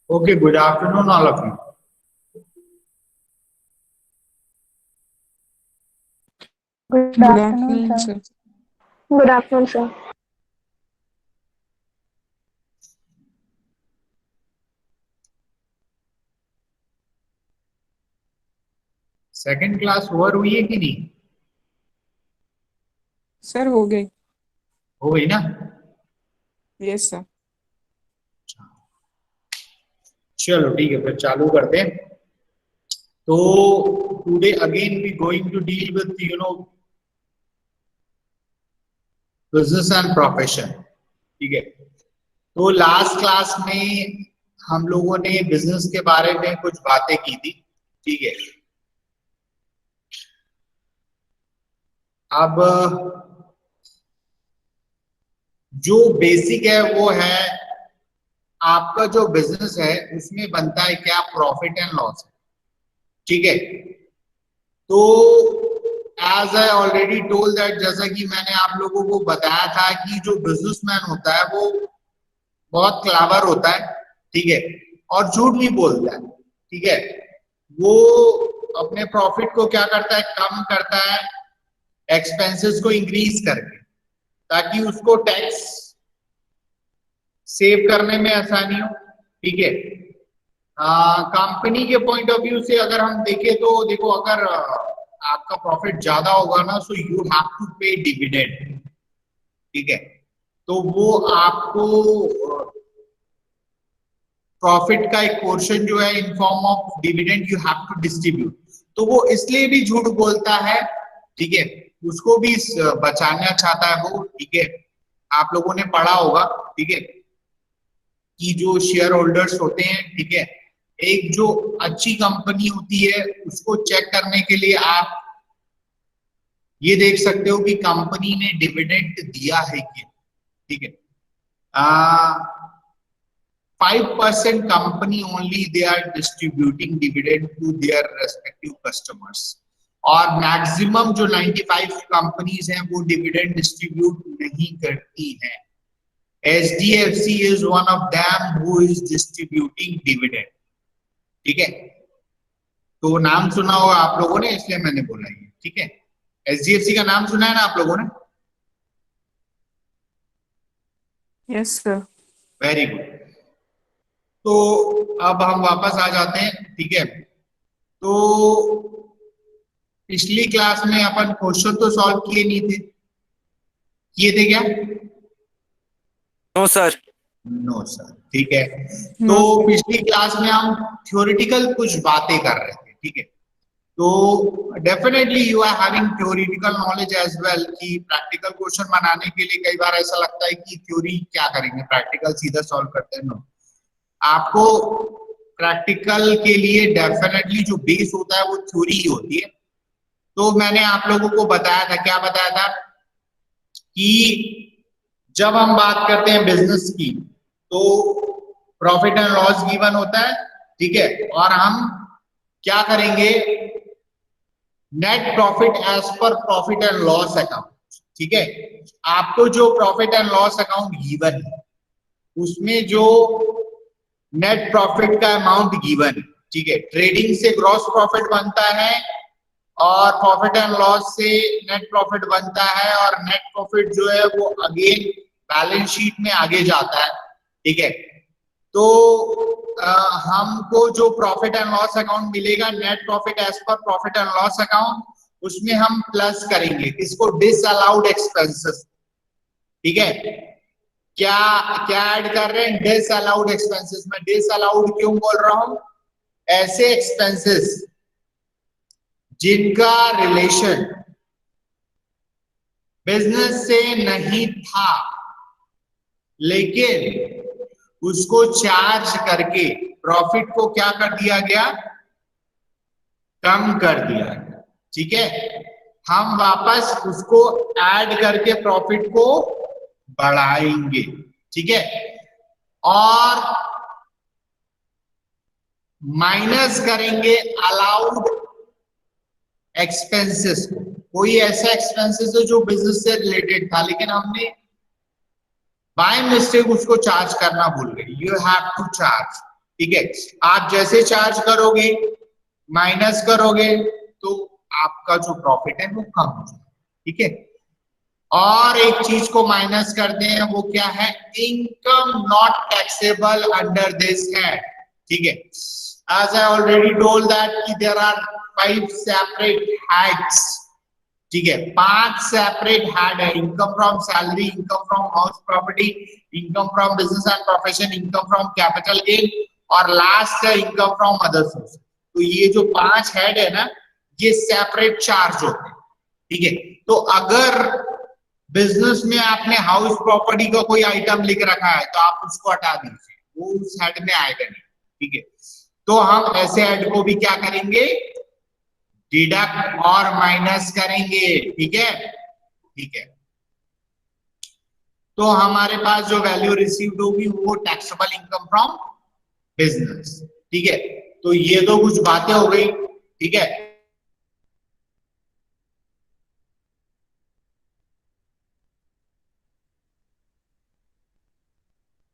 Okay, good afternoon, all of you. Good Good afternoon, afternoon, sir. sir. Good afternoon, sir. Second class over हुई है कि नहीं? Sir हो गई। हो गई ना? Yes sir. चलो ठीक है, फिर चालू करते हैं। तो today again we going to deal with business and profession. ठीक है, तो लास्ट क्लास में हम लोगों ने बिजनेस के बारे में कुछ बातें की थी। ठीक है, अब जो बेसिक है वो है आपका जो बिजनेस है उसमें बनता है क्या? Profit and loss. ठीक है, तो as I already told that, जैसा कि मैंने आप लोगों को बताया था कि जो बिजनेसमैन होता है वो बहुत क्लेवर होता है। ठीक है, और झूठ भी बोलता है। ठीक है, वो अपने प्रॉफिट को क्या करता है? कम करता है एक्सपेंसेस को इंक्रीज करके, ताकि उसको टैक्स सेव करने में आसानी हो। ठीक है, कंपनी के पॉइंट ऑफ व्यू से अगर हम देखें तो देखो, अगर आपका प्रॉफिट ज्यादा होगा ना, सो यू हैव टू पे डिविडेंड। ठीक है, तो वो आपको प्रॉफिट का एक पोर्शन जो है in form of dividend you have to distribute. तो वो इसलिए भी झूठ बोलता है। ठीक है, उसको भी बचाना चाहता है वो। ठीक है, आप लोगों ने पढ़ा होगा। ठीक है, कि जो शेयर होल्डर्स होते हैं, ठीक है, एक जो अच्छी कंपनी होती है उसको चेक करने के लिए आप ये देख सकते हो कि कंपनी ने डिविडेंड दिया है क्या। ठीक है, 5% company only they are distributing dividend to their respective customers, और मैक्सिमम जो 95 कंपनीज हैं वो डिविडेंड डिस्ट्रीब्यूट नहीं करती हैं। HDFC is one of them who is distributing dividend. ठीक है, तो नाम सुना होगा आप लोगों ने, इसलिए मैंने बोला ये। ठीक है, HDFC का नाम सुना है ना आप लोगों ने? Yes sir. Very good. तो अब हम वापस आ जाते हैं। ठीक है, तो पिछली क्लास में अपन क्वेश्चन तो सॉल्व किए नहीं थे, किए थे क्या? No sir. No sir. ठीक है, तो नो सर। पिछली क्लास में हम थ्योरेटिकल कुछ बातें कर रहे थे। ठीक है, तो definitely you are having theoretical knowledge as well, कि प्रैक्टिकल क्वेश्चन बनाने के लिए कई बार ऐसा लगता है कि थ्योरी क्या करेंगे, प्रैक्टिकल सीधा सॉल्व करते हैं। नो, आपको प्रैक्टिकल के लिए डेफिनेटली जो बेस होता है वो थ्योरी ही होती है। तो मैंने आप लोगों को बताया था, क्या बताया था, कि जब हम बात करते हैं बिजनेस की तो प्रॉफिट एंड लॉस गिवन होता है। ठीक है, और हम क्या करेंगे? Net profit as per profit and loss account. ठीक है, आपको जो profit and loss account given है उसमें जो नेट प्रॉफिट का अमाउंट गिवन है। ठीक है, ट्रेडिंग से ग्रॉस प्रॉफिट बनता है और प्रॉफिट एंड लॉस से नेट प्रॉफिट बनता है, और नेट प्रॉफिट जो है वो अगेन बैलेंस शीट में आगे जाता है। ठीक है, तो हमको जो प्रॉफिट एंड लॉस अकाउंट मिलेगा, net profit as per profit and loss account, उसमें हम प्लस करेंगे इसको डिसअलाउड एक्सपेंसेस। ठीक है, क्या क्या ऐड कर रहे हैं? Disallowed expenses. में डिसअलाउड क्यों बोल रहा हूं? ऐसे एक्सपेंसेस जिनका रिलेशन बिजनेस से नहीं था, लेकिन उसको चार्ज करके प्रॉफिट को क्या कर दिया गया? कम कर दिया गया। ठीक है, हम वापस उसको ऐड करके प्रॉफिट को बढ़ाएंगे। ठीक है, और माइनस करेंगे अलाउड एक्सपेंसेस को। कोई ऐसा एक्सपेंसेस है जो बिजनेस से रिलेटेड था लेकिन हमने बाय मिस्टेक उसको चार्ज करना भूल गए। You have to charge. ठीक है। आप जैसे चार्ज करोगे माइनस करोगे तो आपका जो प्रॉफिट है वो कम हो जाएगा, ठीक है। और एक चीज को माइनस करते हैं, वो क्या है, income not taxable under this head, ठीक है। As I already told that कि देयर आर 5 सेपरेट हेड्स, ठीक है, 5 सेपरेट हेड है। Income from salary, income from house property, income from business and profession, income from capital gain, और last है income from other source. तो ये जो 5 head है ना, ये सेपरेट चार्ज होते हैं, ठीक है। तो अगर बिजनेस में आपने हाउस प्रॉपर्टी का कोई आइटम लिख रखा है तो आप उसको हटा दीजिए, वो उस हेड में आएगा नहीं, ठीक है। तो हम ऐसे हेड को भी क्या करेंगे, डिडक्ट और माइनस करेंगे, ठीक है, ठीक है। तो हमारे पास जो वैल्यू रिसीव्ड होगी वो टैक्सेबल इनकम फ्रॉम बिजनेस, ठीक है। तो ये तो कुछ बातें हो गई, ठीक है।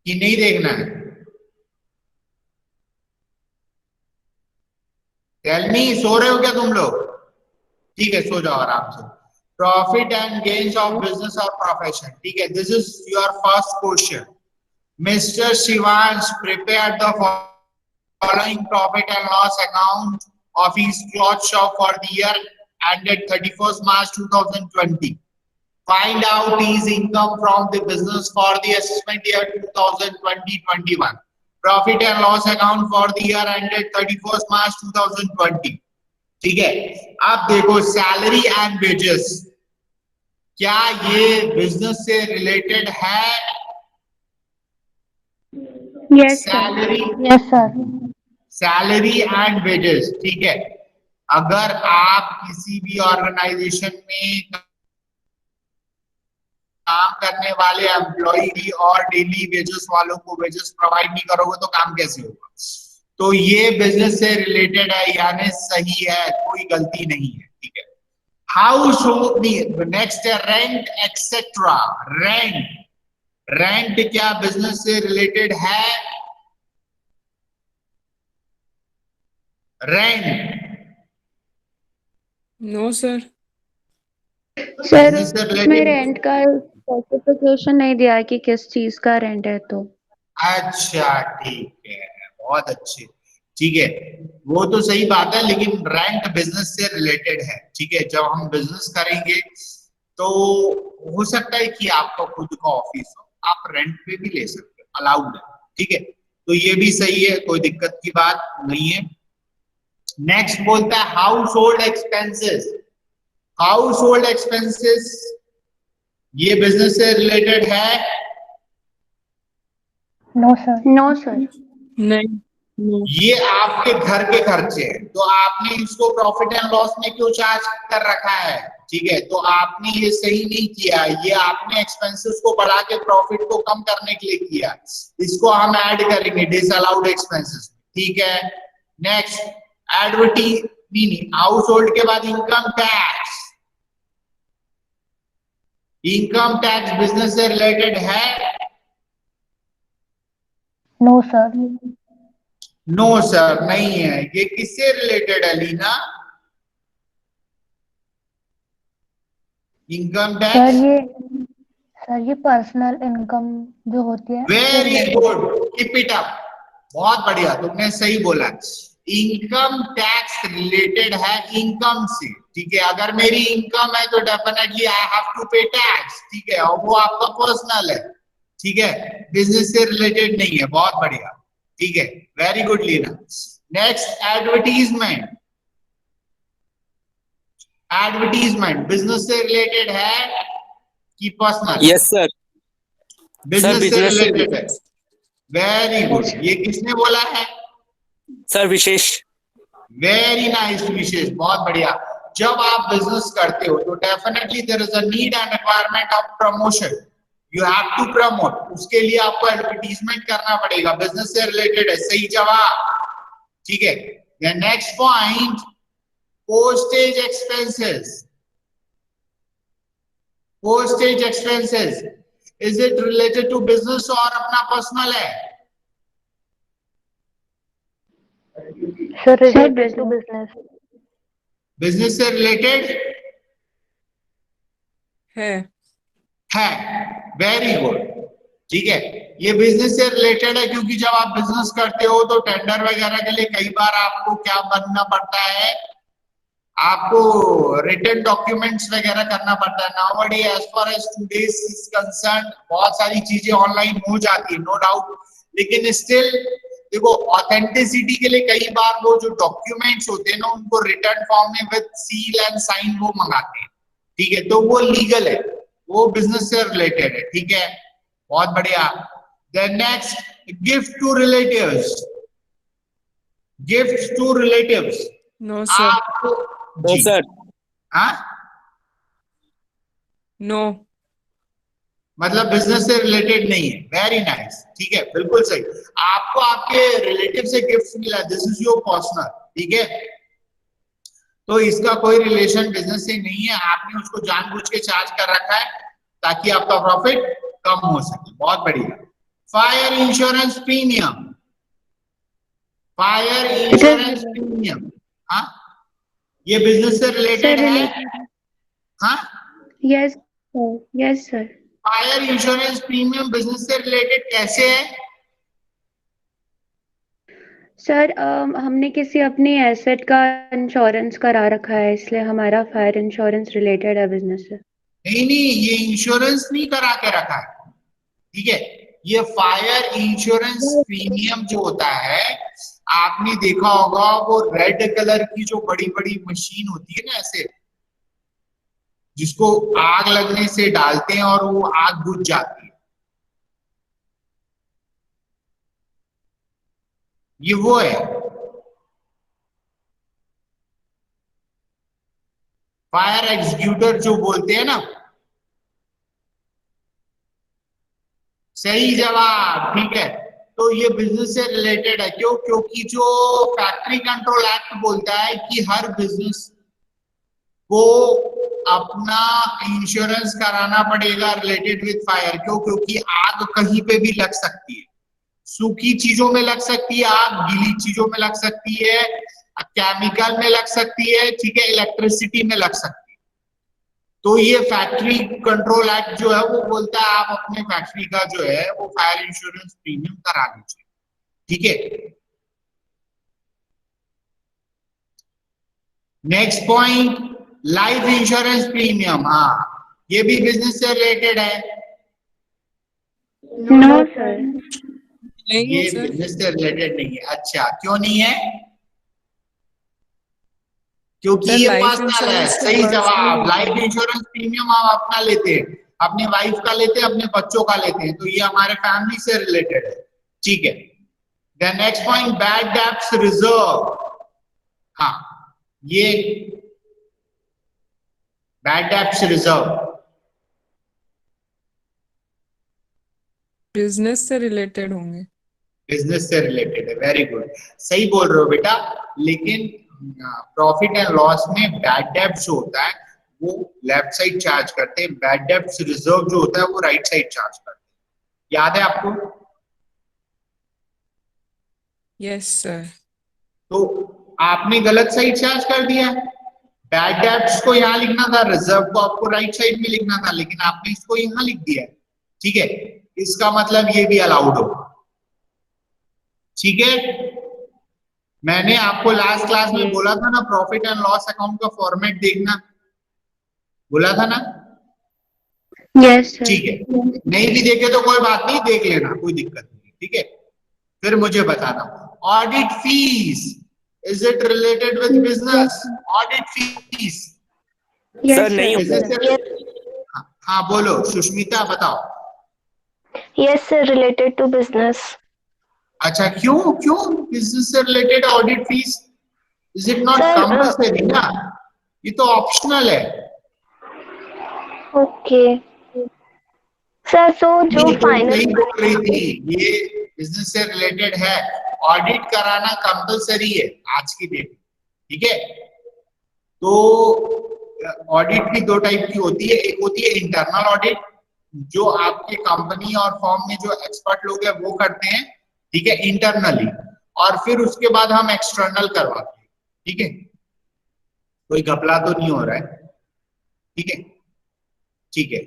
कि नहीं देखना है, टेल मी, सो रहे हो क्या तुम लोग? ठीक है, सो जाओ आराम से। Profit and gains of business और प्रोफेशन, ठीक है, this is your first question. Mister Shivansh prepare the following profit and loss account of his cloth shop for the year ended 31st March 2020. Find out his income from the business for the assessment year 2020-21. Profit and loss account for the year ended 31st March 2020. ठीक है। अब देखो, salary and wages, क्या ये business से related है? Yes, sir. Salary, Yes, sir. Salary and wages, ठीक है। अगर आप किसी भी ऑर्गेनाइजेशन में काम करने वाले एम्प्लॉय और डेली वेजेस वालों को वेजेस प्रोवाइड नहीं करोगे तो काम कैसे होगा? तो ये बिजनेस से रिलेटेड है, यानी सही है, कोई गलती नहीं है, ठीक है। हाउस होल्ड, नेक्स्ट है रेंट एक्सेट्रा। रेंट, रेंट क्या बिजनेस से रिलेटेड है? Rent, no sir. Sir business से उसमें रिलेटेड, रेंट का स्पेसिफिकेशन नहीं दिया है कि किस चीज का रेंट है तो। अच्छा ठीक है, बहुत अच्छे, ठीक है, वो तो सही बात है, लेकिन रेंट बिजनेस से रिलेटेड है, ठीक है। जब हम बिजनेस करेंगे तो हो सकता है कि आपका खुद का ऑफिस हो, आप रेंट पे भी ले सकते हो, अलाउड है, ठीक है। तो ये भी सही है, कोई दिक्कत की बात नहीं है। नेक्स्ट बोलता है household expenses. Household expenses ये बिजनेस से रिलेटेड है? No, sir. No sir. नहीं, नो। ये आपके घर के खर्चे हैं, तो आपने इसको प्रॉफिट एंड लॉस में क्यों चार्ज कर रखा है? ठीक है, तो आपने ये सही नहीं किया, ये आपने एक्सपेंसेस को बढ़ा के प्रॉफिट को कम करने के लिए किया। इसको हम ऐड करेंगे डिसअलाउड एक्सपेंसेस, ठीक है। नेक्स्ट एडवर्टीज, नहीं, हाउस होल्ड के बाद income tax. Income tax business से रिलेटेड है? No, sir. नो सर, नहीं है। ये किससे रिलेटेड है लीना? इनकम टैक्स, सर ये पर्सनल इनकम जो होती है उससे वेरी related है। गुड, कीप इट अप, बहुत बढ़िया, तुमने सही बोला। इनकम टैक्स रिलेटेड है इनकम से, ठीक है। अगर मेरी इनकम है तो डेफिनेटली आई हैव टू पे टैक्स, ठीक है, और वो आपका पर्सनल है, ठीक है, बिजनेस से रिलेटेड नहीं है। बहुत बढ़िया, ठीक है, very good Leena. Next advertisement. Advertisement business से रिलेटेड है कि personal? Yes sir. Sir business से बिजनेस से रिलेटेड है, वेरी गुड। ये किसने बोला है? Sir Vishesh. Very nice Vishesh, बहुत बढ़िया। जब आप बिजनेस करते हो तो definitely there is a need and requirement of promotion, you have to promote, उसके लिए आपको एडवर्टीजमेंट करना पड़ेगा, बिजनेस से रिलेटेड है, सही जवाब, ठीक है। Next point, postage expenses. Postage expenses, is it related to business और अपना पर्सनल है? Sir, related business. to business. Business से रिलेटेड है। Very good. ठीक है, ये बिजनेस से रिलेटेड है क्योंकि जब आप बिजनेस करते हो तो टेंडर वगैरह के लिए कई बार आपको क्या बनना पड़ता है, आपको रिटन डॉक्यूमेंट्स वगैरह करना पड़ता है। Nowadays as far as today's is concern बहुत सारी चीजें ऑनलाइन हो जाती है, नो डाउट, लेकिन स्टिल देखो ऑथेंटिसिटी के लिए कई बार वो जो डॉक्यूमेंट्स होते हैं ना उनको रिटर्न फॉर्म में विद सील एंड साइन वो मंगाते हैं। ठीक है, तो वो लीगल है, वो बिजनेस से रिलेटेड है। ठीक है, बहुत बढ़िया। Then next, gift to relatives. Gift to relatives no sir. आपको नो जी सर। हाँ, नो। मतलब बिजनेस से रिलेटेड नहीं है। वेरी नाइस, ठीक है, बिल्कुल सही। आपको आपके रिलेटिव से गिफ्ट मिला, दिस इज योर पर्सनल, ठीक है, तो इसका कोई रिलेशन बिजनेस से नहीं है। आपने उसको जानबूझ के चार्ज कर रखा है ताकि आपका प्रॉफिट कम हो सके। बहुत बढ़िया। Fire insurance premium. Fire insurance premium, हाँ, ये बिजनेस से रिलेटेड है। हाँ, Yes, sir. Yes, sir. Fire insurance premium business से रिलेटेड कैसे है? सर हमने किसी अपनी एसेट का इंश्योरेंस करा रखा है, इसलिए हमारा फायर इंश्योरेंस रिलेटेड है बिजनेस से। नहीं नहीं, ये इंश्योरेंस नहीं करा के रखा है, ठीक है। ये फायर इंश्योरेंस प्रीमियम जो होता है, आपने देखा होगा वो रेड कलर की जो बड़ी बड़ी मशीन होती है ना, ऐसे जिसको आग लगने से डालते हैं और वो आग बुझ जाती है, ये वो है फायर एग्जीक्यूटर जो बोलते हैं ना। सही जवाब, ठीक है। तो ये बिजनेस से रिलेटेड है, क्यों? क्योंकि जो फैक्ट्री कंट्रोल एक्ट बोलता है कि हर बिजनेस को अपना इंश्योरेंस कराना पड़ेगा रिलेटेड विद फायर। क्यों? क्योंकि आग कहीं पे भी लग सकती है, सूखी चीजों में लग सकती है आग, गीली चीजों में लग सकती है, केमिकल में लग सकती है, ठीक है, इलेक्ट्रिसिटी में लग सकती है। तो ये फैक्ट्री कंट्रोल एक्ट जो है वो बोलता है आप अपने फैक्ट्री का जो है वो फायर इंश्योरेंस प्रीमियम करा लीजिए, ठीक है। Next point, life insurance premium. हाँ, ये भी बिजनेस से रिलेटेड है। No sir. नहीं ये है सर। बिजनेस से रिलेटेड नहीं है। अच्छा, क्यों नहीं है? क्योंकि सर, ये life पर्सनल है। insurance तो सही personal जवाब। होता लाइफ इंश्योरेंस प्रीमियम हम अपना लेते हैं, अपने वाइफ का लेते हैं, अपने बच्चों का लेते हैं, तो ये हमारे फैमिली से रिलेटेड है, ठीक है। Then next point, bad debts reserve. हाँ, ये बैड डेब्ट्स रिजर्व बिजनेस से रिलेटेड होंगे। बिजनेस से रिलेटेड है। वेरी गुड, सही बोल रहे हो बेटा। लेकिन प्रॉफिट एंड लॉस में बैड डेब्ट जो होता है वो लेफ्ट साइड चार्ज करते हैं, बैड डेब्ट रिजर्व जो होता है वो राइट साइड चार्ज करते हैं। याद है आपको? Yes sir. तो आपने गलत साइड चार्ज कर दिया। बैड डेब्ट्स को यहाँ लिखना था, रिजर्व को आपको राइट साइड में लिखना था, लेकिन आपने इसको यहाँ लिख दिया, ठीक है। इसका मतलब ये भी अलाउड हो, ठीक है। मैंने आपको लास्ट क्लास में बोला था ना, प्रॉफिट एंड लॉस अकाउंट का फॉर्मेट देखना, बोला था ना? Yes sir. ठीक है, नहीं भी देखे तो कोई बात नहीं, देख लेना, कोई दिक्कत नहीं, ठीक है। फिर मुझे बताना, audit fees, is it related with business? Audit fees sir नहीं बिजनेस होता। से, हाँ बोलो सुष्मिता, बताओ। Yes, sir, related to business. अच्छा, क्यों क्यों बिजनेस से related audit fees? Is it not Sir, compulsory ना, ये तो ऑप्शनल है। Okay. Sir, so जो नहीं, तुम final सही बोल रही थी, ये बिजनेस से रिलेटेड है। ऑडिट कराना कंपलसरी है आज की डेट में, ठीक है। तो ऑडिट भी दो टाइप की होती है, एक होती है इंटरनल ऑडिट, जो आपके कंपनी और फॉर्म में जो एक्सपर्ट लोग हैं वो करते हैं, ठीक है, इंटरनली। और फिर उसके बाद हम एक्सटर्नल करवाते हैं, ठीक है। कोई घपला तो नहीं हो रहा है, ठीक है, ठीक है।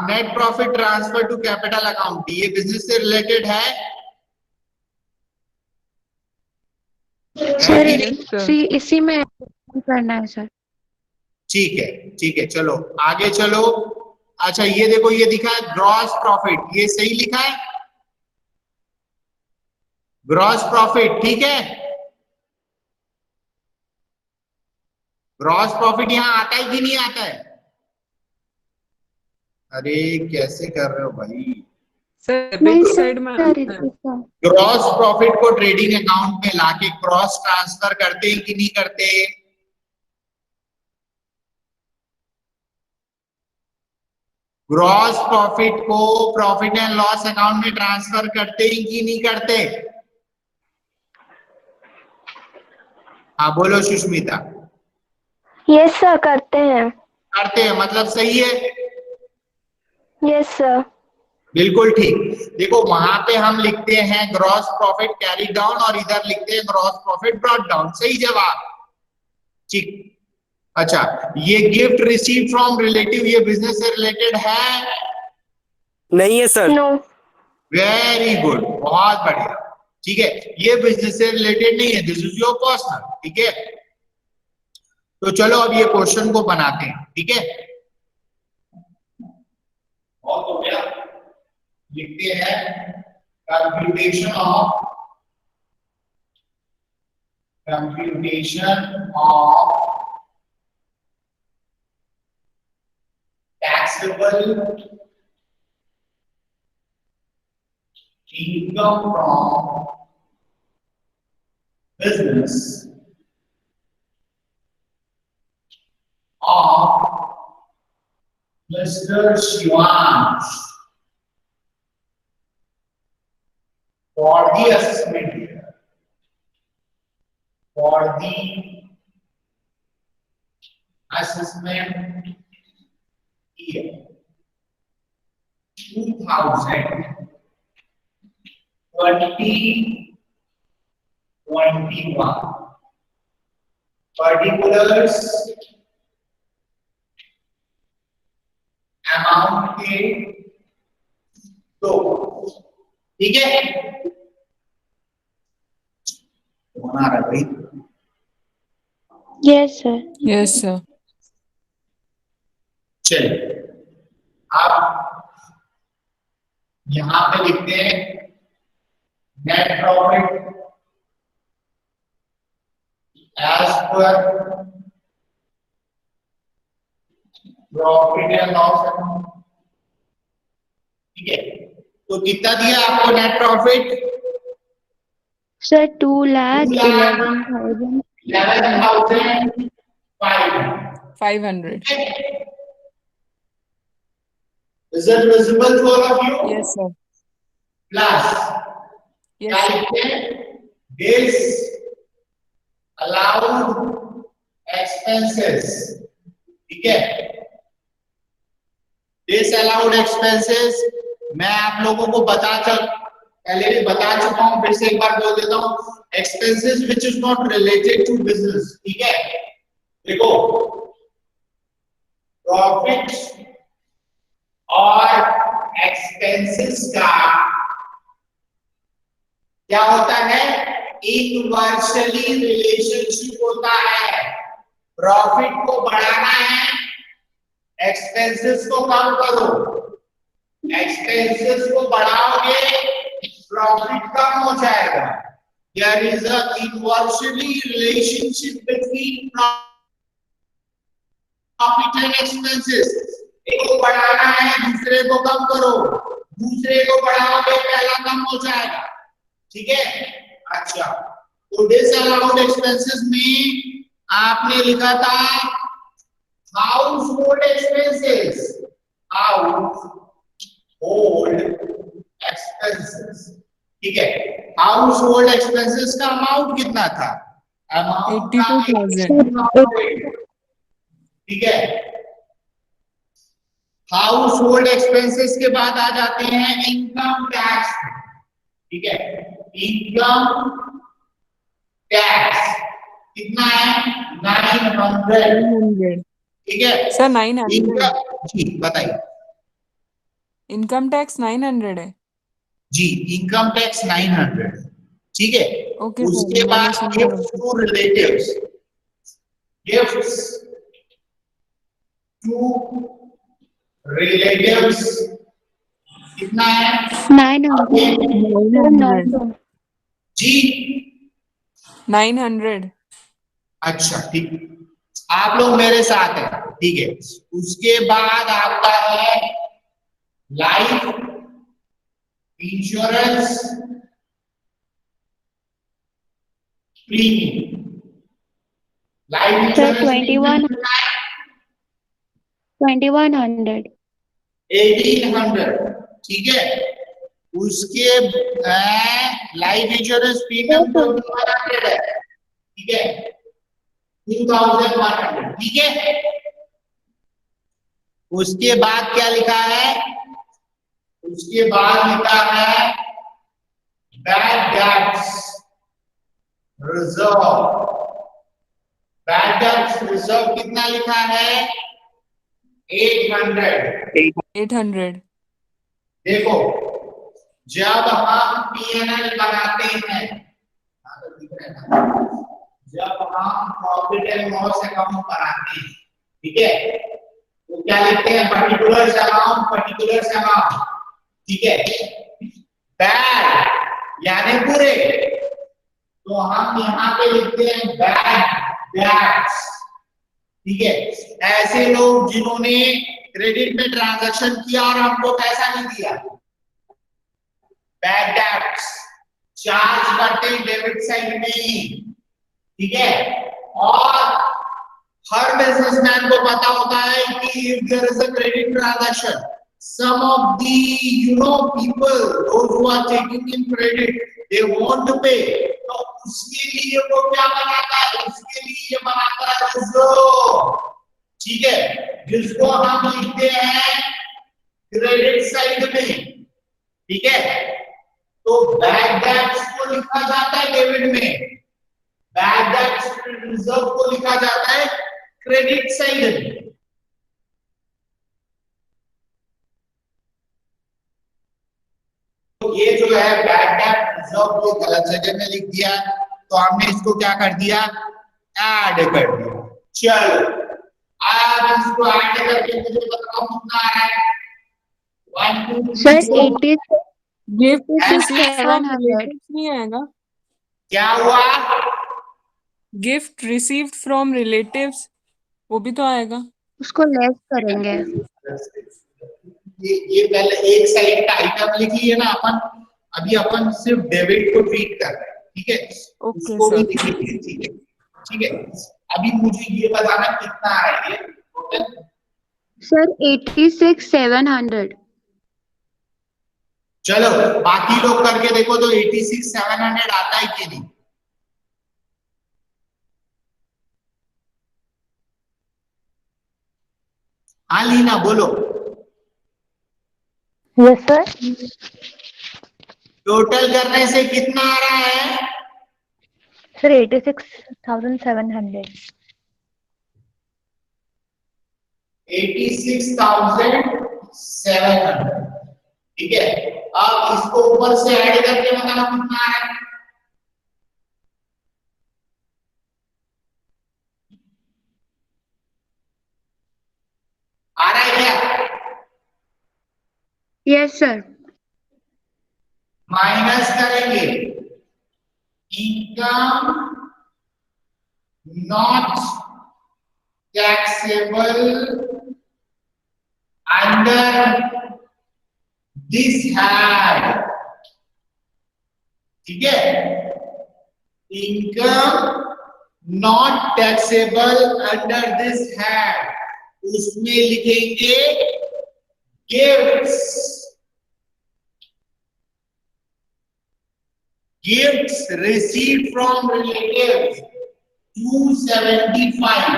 Net profit transfer to capital account, ये बिजनेस से रिलेटेड है? Sir Yes, sir. इसी में करना है सर। ठीक है, ठीक है, चलो आगे चलो। अच्छा ये देखो, ये दिखा है ग्रॉस प्रॉफिट, ये सही लिखा है ग्रॉस प्रॉफिट, ठीक है। ग्रॉस प्रॉफिट यहां आता है कि नहीं आता है? अरे कैसे कर रहे हो भाई? सर नहीं डेबिट साइड में सर आता है। इसका ग्रॉस प्रॉफिट को ट्रेडिंग अकाउंट में लाके क्रॉस ट्रांसफर करते हैं कि नहीं करते? ग्रॉस प्रॉफिट को प्रॉफिट एंड लॉस अकाउंट में ट्रांसफर करते हैं कि नहीं करते? हाँ बोलो सुष्मिता। यस सर, करते हैं। करते हैं, मतलब सही है? Yes sir. बिल्कुल ठीक। देखो वहां पे हम लिखते हैं ग्रॉस प्रॉफिट कैरी डाउन और इधर लिखते हैं ग्रॉस प्रॉफिट ब्रॉट डाउन, सही जवाब, ठीक। अच्छा, ये गिफ्ट रिसीव फ्रॉम रिलेटिव, ये बिजनेस से रिलेटेड है? नहीं है सर। नो। वेरी गुड, बहुत बढ़िया, ठीक है। ये बिजनेस से रिलेटेड नहीं है, दिस इज योर पर्सनल, ठीक है। तो चलो अब ये क्वेश्चन को बनाते हैं, ठीक है। बहुत हो गया, लिखते हैं computation of taxable income from business of Mr. Shivansh for the assessment year. For the assessment year 2021. Particulars amount के दो, ठीक है। बना रहा भाई? Yes sir. Yes, sir. चलिए अब यहां पे लिखते हैं net profit as per profit and loss account, ठीक है। तो कितना दिया आपको net profit? Sir 2,11,000। 11,500। 500. Is it visible to all of you? Yes, sir. Plus Yes, क्या sir. लिखते हैं? This allowed expenses, ठीक है। This allowed expenses मैं आप लोगों को पहले भी बता चुका हूं, फिर से एक बार बोल देता हूं, expenses which is not related to business, ठीक है। देखो प्रॉफिट और एक्सपेंसेस का क्या होता है? इनवर्सली रिलेशनशिप होता है। प्रॉफिट को बढ़ाना है, एक्सपेंसेस को कम करो। एक्सपेंसेस को बढ़ाओगे प्रॉफिट कम हो जाएगा। There is a inversely relationship between profit and expenses. एक को बढ़ाना है, दूसरे को कम करो। दूसरे को बढ़ाओगे, पहला कम हो जाएगा, ठीक है। अच्छा, तो डिसअलाउड एक्सपेंसेस में आपने लिखा था house hold expenses, household expenses, ठीक है। हाउस होल्ड एक्सपेंसेस का अमाउंट कितना था? अमाउंट 82,000. ठीक है। हाउस होल्ड एक्सपेंसेस के बाद आ जाते हैं इनकम टैक्स, ठीक है। इनकम टैक्स कितना है 900, 900 ठीक है। सर 900 इनकम जी बताइए इनकम टैक्स 900 है। जी, इनकम टैक्स 900, ठीक है। ओके सर, उसके मैंने बाद सुना गिफ्ट गलती। To relatives, gifts to relatives कितना है 900 900 जी। 900 अच्छा ठीक, आप लोग मेरे साथ हैं, ठीक है। उसके बाद आपका है life insurance premium, life sir insurance 2100 1800, ठीक है। उसके लाइफ इंश्योरेंस प्रीमियम 2100 है, ठीक है, 2100, ठीक है। उसके बाद क्या लिखा है, उसके बाद लिखा है bad debts reserve, bad debts reserve कितना लिखा है 800। 800 देखो जब हम पीएनएल बनाते हैं, जब हम प्रॉफिट एंड लॉस अकाउंट बनाते हैं, ठीक है, तो क्या लिखते हैं पर्टिकुलर्स अमाउंट, ठीक है। बैड यानी बुरे, तो हम यहाँ पे लिखते हैं बैड डेट्स, ठीक है। ऐसे लोग जिन्होंने क्रेडिट में ट्रांजैक्शन किया और हमको पैसा नहीं दिया, बैड डेट्स चार्ज करते हैं डेबिट साइड में ही, ठीक है। और हर बिजनेसमैन को पता होता है कि if there is a credit transaction, some of the people those who are taking in credit they want to pay, तो उसके लिए वो क्या बनाता है, उसके लिए बनाता है रिजर्व, ठीक है, जिसको हम लिखते हैं क्रेडिट साइड में, ठीक है। तो बैड डेट्स को लिखा जाता है डेबिट में, बैड डेट्स रिजर्व को लिखा जाता है क्रेडिट साइड में। तो ये जो है बैड डेट रिजर्व को गलत जगह में लिख दिया, तो हमने इसको क्या कर दिया, ऐड कर दिया। चलो अब इसको ऐड करके मुझे बताओ कितना आ रहा है 1 2 sir 3 4। 80 gift received from 700 relatives नहीं आएगा? क्या हुआ, गिफ्ट रिसीव्ड फ्रॉम रिलेटिव्स वो भी तो आएगा। उसको लेस करेंगे। ये पहले एक साइड का आइटम लिख लिए ना अपन, अभी अपन सिर्फ डेबिट को ट्रीट कर रहे हैं, ठीक है। ओके उसको भी सर। लिखेंगे, ठीक है, ठीक है। अभी मुझे ये बताना कितना आ रहा है ये टोटल। सर 86,700 चलो बाकी लोग करके देखो तो 86,700 आता है कि नहीं। हाँ लीना बोलो, यस सर। टोटल करने से कितना आ रहा है सर 86,700। 86,700, ठीक है। अब इसको ऊपर से ऐड करके बताना कितना आ रहा है, आ रहा है क्या, यस सर। माइनस करेंगे income not taxable under this head, ठीक है। Income not taxable under this head, उसमें लिखेंगे gifts, gifts received from relatives 275,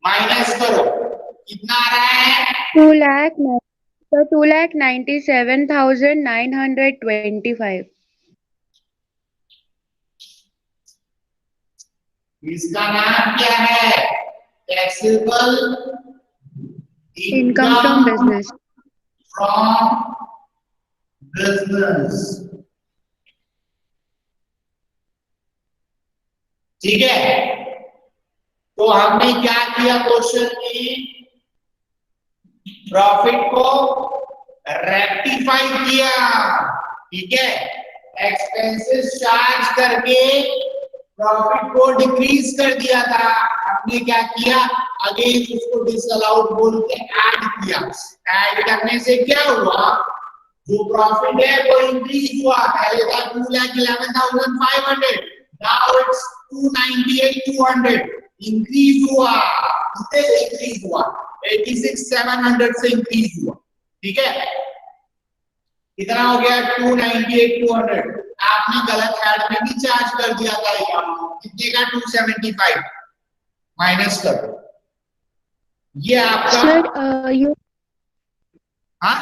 minus करो कितना आ रहा है 2,97,925 इसका नाम क्या है? Taxable income from business. From business. ठीक है, तो हमने क्या किया क्वेश्चन में? प्रॉफिट को रेक्टिफाई किया, ठीक है, एक्सपेंसेस चार्ज करके प्रॉफिट को डिक्रीज कर दिया था। हमने क्या किया? अगेन उसको डिसअलाउड बोल के ऐड किया। ऐड करने से क्या हुआ? जो प्रॉफिट है वो इंक्रीज हुआ। पहले था 2,11,500, नाउ इट्स 298,200, इंक्रीज हुआ। कितने से इंक्रीज हुआ? 86,700 से इंक्रीज हुआ। ठीक है, कितना हो गया? 298,200। आपने गलत ऐड में भी चार्ज कर दिया था ये अमाउंट। कितने का? 275 माइनस कर दो। ये आपका सर ये हाँ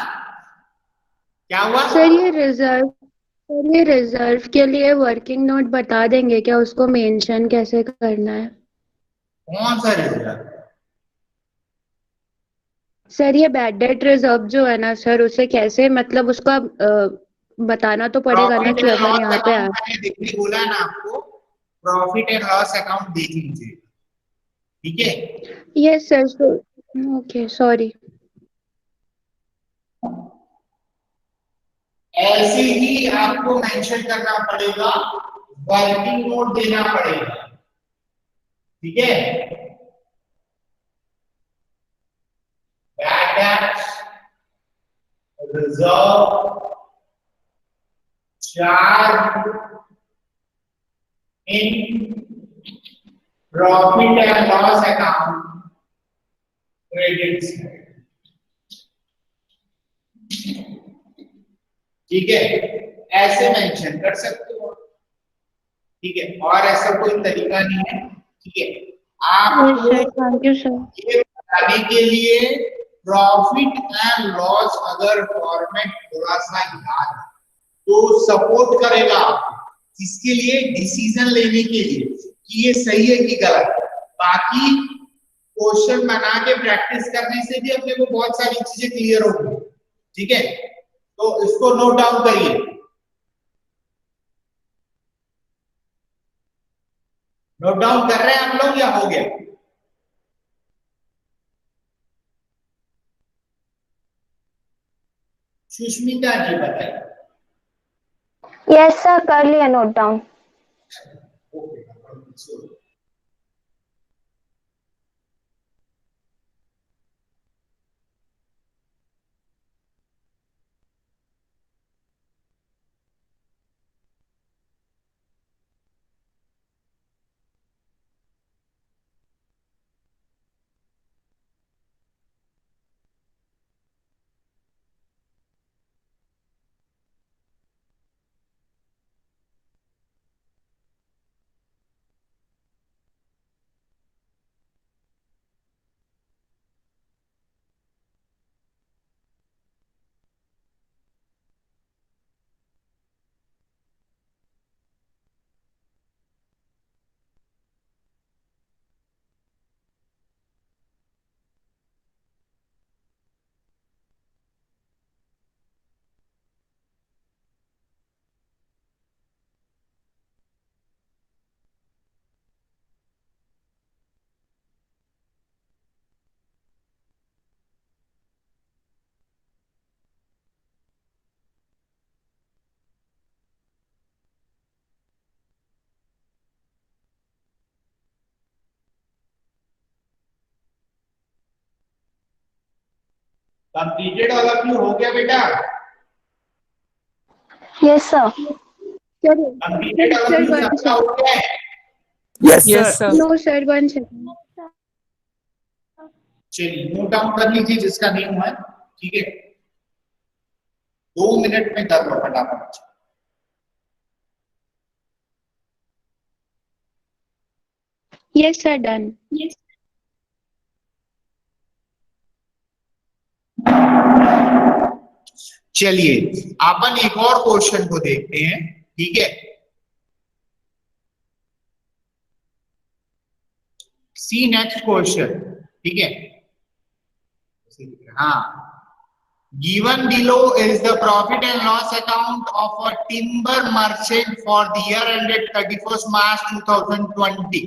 क्या हुआ? सर ये रिजर्व के लिए वर्किंग नोट बता देंगे क्या? उसको मेंशन कैसे करना है? कौन सा रिजर्व? सर ये बैड डेट रिजर्व जो है ना सर, उसे कैसे, मतलब उसका बताना तो पड़ेगा ना कि अगर यहाँ पे आ... मैंने देखने बोला है ना आपको, प्रॉफिट एंड लॉस अकाउंट देख लीजिए। ठीक है, यस सर, ओके सॉरी। ऐसे ही आपको मेंशन करना पड़ेगा, वर्किंग नोट देना पड़ेगा। ठीक है, bad debt reserve charge in profit and loss account credit side. ठीक है, ऐसे मेंशन कर सकते हो। ठीक है, और ऐसा कोई तरीका नहीं है। ठीक है, आपको थैंक यू सर। ये बताने के लिए प्रॉफिट एंड लॉस अगर फॉर्मेट थोड़ा सा याद है तो सपोर्ट करेगा इसके लिए, डिसीजन लेने के लिए कि ये सही है कि गलत। बाकी क्वेश्चन बना के प्रैक्टिस करने से भी अपने को बहुत सारी चीजें क्लियर होंगी। ठीक है, तो इसको नोट डाउन करिए। नोट डाउन कर रहे हैं आप लोग या हो गया? सुष्मिता जी बताइए। यस सर, कर लिया note down. Completed all of you हो गया बेटा? Yes sir. Completed all of you सबका हो गया है? Yes yes sir. Sir. No sir, 1 second. चलिए नोट डाउन कर लीजिए जिसका नहीं हुआ है। ठीक है, 2 मिनट में कर लो फटाफट। Yes sir, done. चलिए अपन एक और क्वेश्चन को देखते हैं। ठीक है, सी नेक्स्ट क्वेश्चन, ठीक है। हाँ, given below is the profit and loss account of a timber merchant for the year ended 31st March 2020,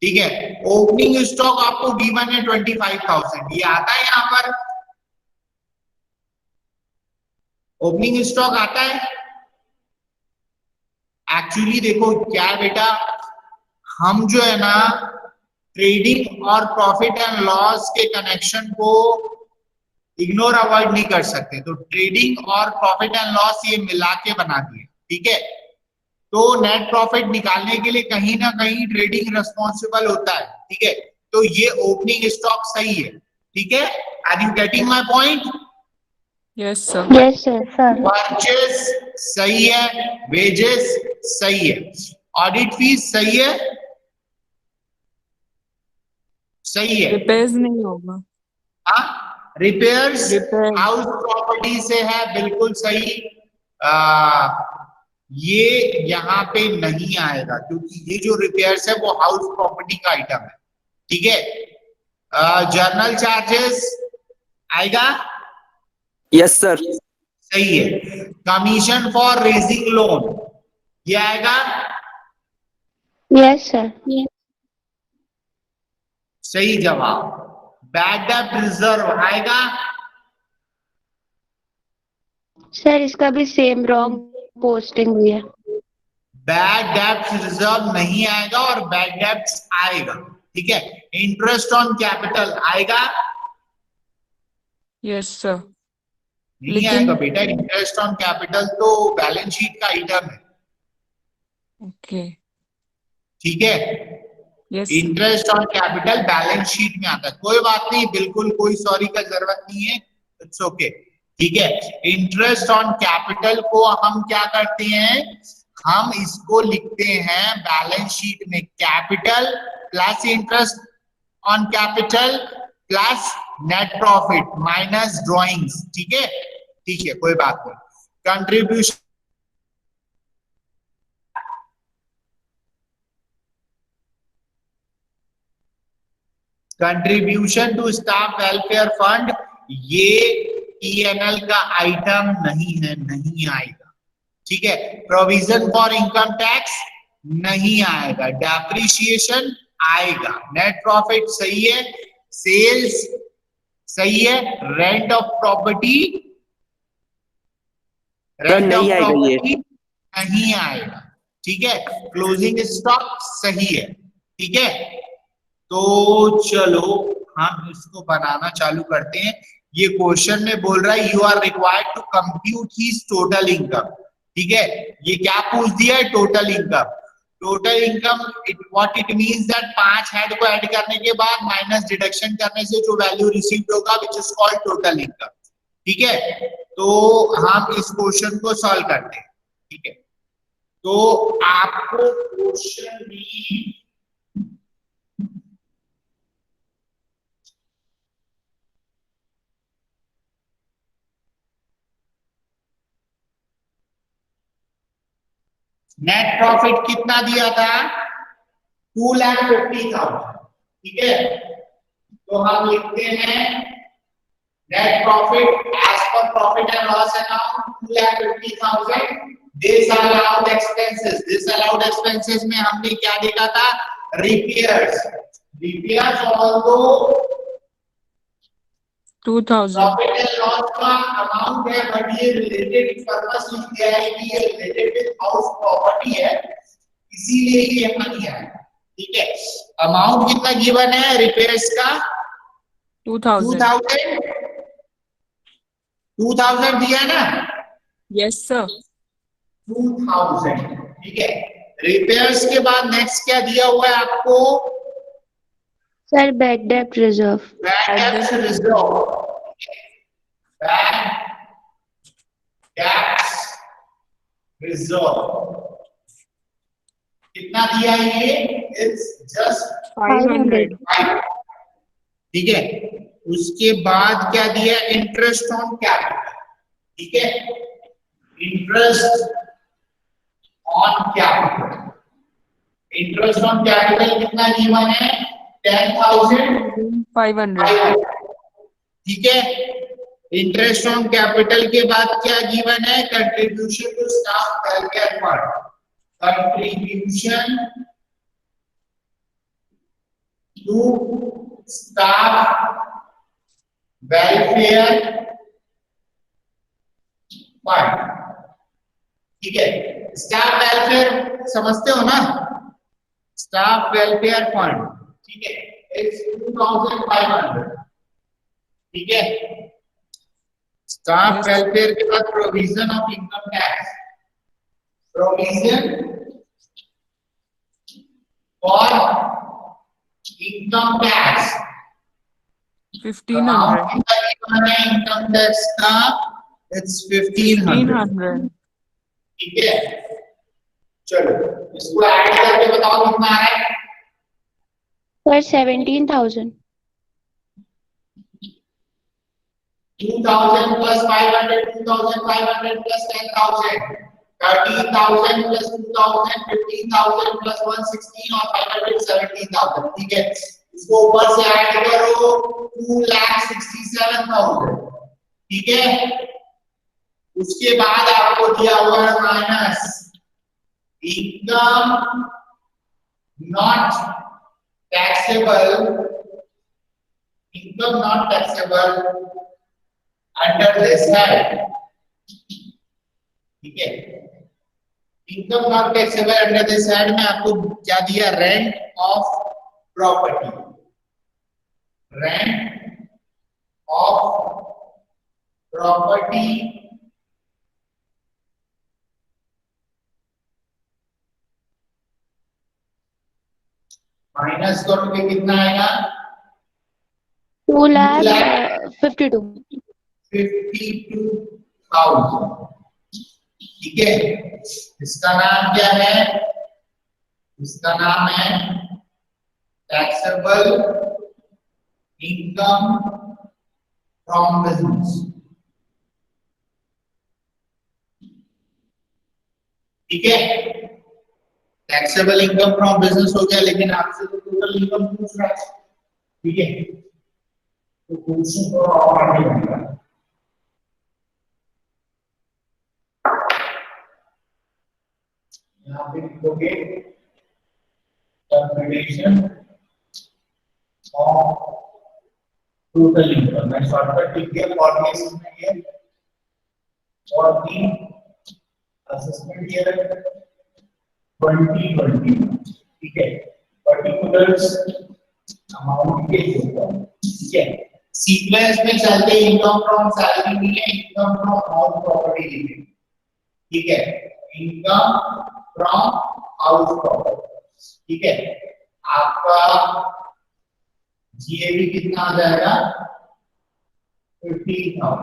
ठीक है। ओपनिंग स्टॉक आपको गिवन है 25,000, ये आता है यहां पर, ओपनिंग स्टॉक आता है। एक्चुअली देखो क्या है बेटा, हम जो है ना ट्रेडिंग और प्रॉफिट एंड लॉस के कनेक्शन को इग्नोर अवॉइड नहीं कर सकते, तो ट्रेडिंग और प्रॉफिट एंड लॉस ये मिला के बना दिए, ठीक है। तो नेट प्रॉफिट निकालने के लिए कहीं ना कहीं ट्रेडिंग रिस्पॉन्सिबल होता है, ठीक है। तो ये ओपनिंग स्टॉक सही है, ठीक है। Are you getting my point? Yes sir. Yes sir. Purchase सही है, वेजेस सही है, ऑडिट फीस सही है, सही है। रिपेयर्स नहीं होगा। हाँ, रिपेयर्स रिपेयर हाउस प्रॉपर्टी से है, बिल्कुल सही। ये यहाँ पे नहीं आएगा क्योंकि ये जो रिपेयर्स है वो हाउस प्रॉपर्टी का आइटम है, ठीक है। जर्नल चार्जेस आएगा, यस सर। सही है। कमीशन फॉर रेजिंग लोन ये आएगा, यस सर। सही जवाब। बैड डेब्ट रिजर्व आएगा, सर इसका भी सेम रॉन्ग पोस्टिंग हुई है। बैड डेब्ट रिजर्व नहीं आएगा और बैड डेब्ट आएगा, ठीक है। इंटरेस्ट ऑन कैपिटल आएगा, यस सर। नहीं लेकिन आएगा बेटा, इंटरेस्ट ऑन कैपिटल तो बैलेंस शीट का आइटम है, ओके ठीक है। Yes interest on capital balance sheet में आता है, कोई बात नहीं, बिल्कुल कोई सॉरी का जरूरत नहीं है, इट्स ओके, ठीक है। इंटरेस्ट ऑन कैपिटल को हम क्या करते हैं, हम इसको लिखते हैं बैलेंस शीट में capital plus interest on capital plus net profit minus drawings, ठीक है, ठीक है, कोई बात नहीं। Contribution contribution to staff welfare fund ये पीएनएल का आइटम नहीं है, नहीं आएगा, ठीक है। प्रोविजन फॉर इनकम टैक्स नहीं आएगा, डेप्रिसिएशन आएगा, नेट प्रॉफिट सही है, सेल्स सही है, रेंट ऑफ प्रॉपर्टी नहीं आएगा ये। नहीं आएगा, ठीक है। क्लोजिंग स्टॉक सही है, ठीक है। तो चलो हम इसको बनाना चालू करते हैं। ये क्वेश्चन में बोल रहा है you are required to compute his total income, ठीक है। ये क्या पूछ दिया है, total income. Total income what it means that 5 head को ऐड करने के बाद माइनस डिडक्शन करने से जो वैल्यू रिसीव्ड होगा which is called total income, ठीक है। तो हम इस क्वेश्चन को सॉल्व करते हैं, ठीक है। तो आपको क्वेश्चन भी नेट प्रॉफिट कितना दिया था, 2,50,000, ठीक है। तो हम लिखते हैं net profit as per profit and loss account 2,50,000। Disallowed expenses, disallowed expenses में हमने क्या देखा था, repairs, repairs although 2000 profit and loss का अमाउंट है बट ये रिलेटेड पर्पस लिख दिया है कि ये रिलेटेड विद हाउस प्रॉपर्टी है, इसीलिए ये यहाँ दिया है, ठीक है। अमाउंट कितना गिवन है रिपेयर्स का, 2000 2000 दिया ना, यस सर। 2000, ठीक है। रिपेयर्स के बाद नेक्स्ट क्या दिया हुआ है आपको, सर बैड डेब्ट रिजर्व। बैड डेब्ट रिजर्व, बैड डेब्ट रिजर्व कितना दिया है ये, इट्स जस्ट 500 ठीक है। उसके बाद क्या दिया, इंटरेस्ट ऑन कैपिटल, ठीक है। Interest on capital, interest on capital कितना गिवन है, 10,500, 500. ठीक है। इंटरेस्ट ऑन कैपिटल के बाद क्या गिवन है? Contribution to staff welfare fund, contribution to staff welfare fund, ठीक है। स्टाफ वेलफेयर समझते हो ना? स्टाफ वेलफेयर फंड, ठीक है, इट्स 2,500, ठीक है। Staff Yes. वेलफेयर के बाद provision of income tax, provision for income tax, 1500. Income tax का इट्स 1500, 1500. ठीक है। चलो इसको ऐड करके बताओ कितना आ रहा है? Sir 17,000। 2,000 plus 500, 2,500 plus 10,000, 13,000 plus 2,000, 15,000 plus 116 और 500, 17,000, ठीक है। इसको ऊपर से ऐड करो 2,67,000, ठीक है। उसके बाद आपको दिया हुआ है minus income not taxable, income not taxable under this head, ठीक है। Income not taxable under this head में आपको क्या दिया? Rent of property, rent of property minus करोगे कितना आएगा? 2,52,000। 52,000, ठीक है। इसका नाम क्या है? इसका नाम है टैक्सेबल इनकम फ्रॉम बिजनेस, ठीक है। टैक्सेबल इनकम फ्रॉम बिजनेस हो गया, लेकिन आपसे तो टोटल इनकम पूछ रहा है, ठीक है। तो क्वेश्चन को और आगे बढ़ेगा। यहाँ पे लिखोगे कंप्यूटेशन ऑफ टोटल इनकम, मैं शॉर्टकट लिख दिया फॉर्मेशन में ये, और की असेसमेंट ईयर 2020, ठीक है। पर्टिकुलर्स अमाउंट के ऊपर, ठीक है। सीक्वेंस में चलते इनकम फ्रॉम सैलरी नहीं है, इनकम फ्रॉम हाउस प्रॉपर्टी लिखे, ठीक है। इनकम फ्रॉम हाउस प्रॉपर्टी, ठीक है। आपका जीएबी कितना आ जाएगा? 15,000।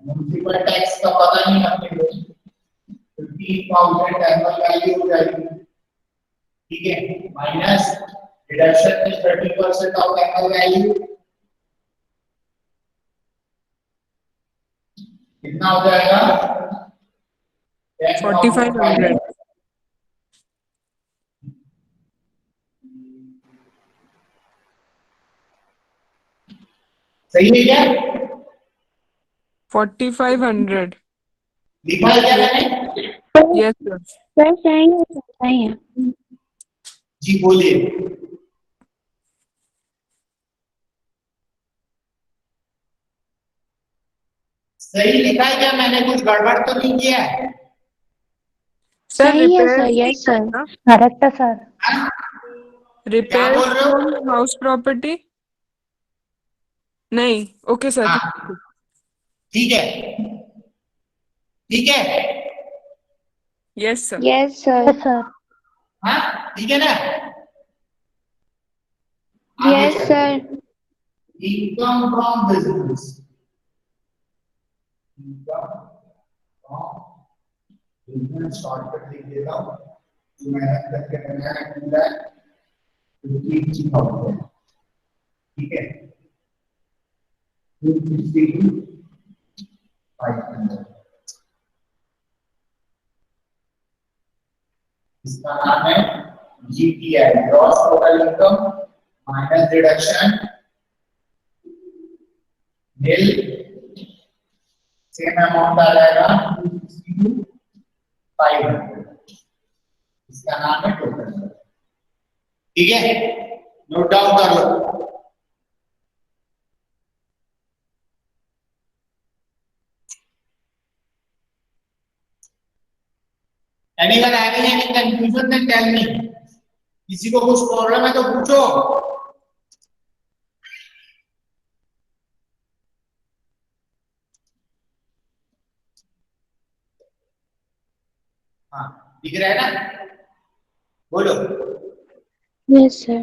म्युनिसिपल टैक्स का पता नहीं अपने को, 15,000 एनुअल वैल्यू हो जाएगी, ठीक है। माइनस डिडक्शन में 30% ऑफ एनुअल वैल्यू, कितना हो जाएगा? 4,500. सही है क्या? 4,500. लिखा है क्या मैंने? Yes, sir. सर सही है। जी बोलिए। सही लिखा है क्या? मैंने कुछ गड़बड़ तो नहीं किया है? Sir, सही है sir, repairs yes sir. Correct है सर। हाँ? repairs बोल रहे हो? from house property? नहीं, okay sir. हाँ, ठीक है, ठीक है, Yes sir. Yes sir. Yes sir. हाँ ठीक है ना? Yes sir. Income from business, income from business shortcut लिख देता हूँ, जो मेहनत करके बनाया है पूरा 50,000, ठीक है। 262,500, इसका नाम है GTI, gross total income minus deduction nil same amount आ जाएगा 262 500। इसका नाम है टोटल। ठीक है, नोट डाउन कर लो। Anyone having any confusion then tell me. किसी को कुछ प्रॉब्लम है तो पूछो। हाँ, दिख रहा है ना? बोलो। Yes, sir.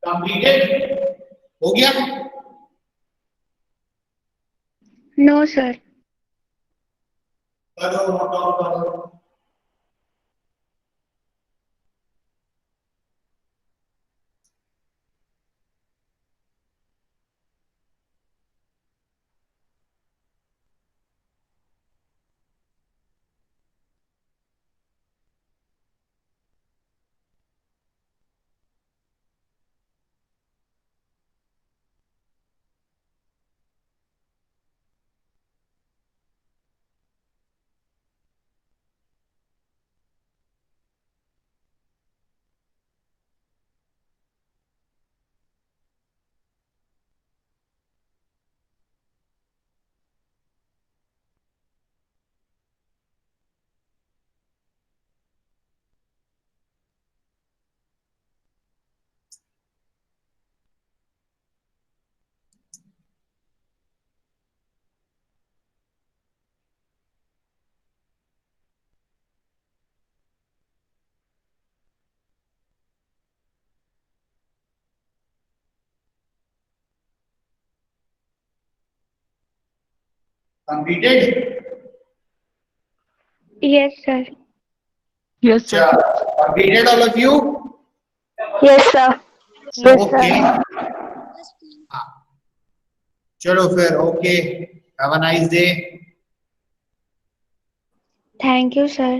कंप्लीटेड हो गया? No, sir. करो, नोट डाउन करो। Completed? Yes, sir. Yes, sir. Completed all of you? Yes, sir. Yes, Okay. sir. हाँ, चलो फिर okay, have a nice day. Thank you, sir.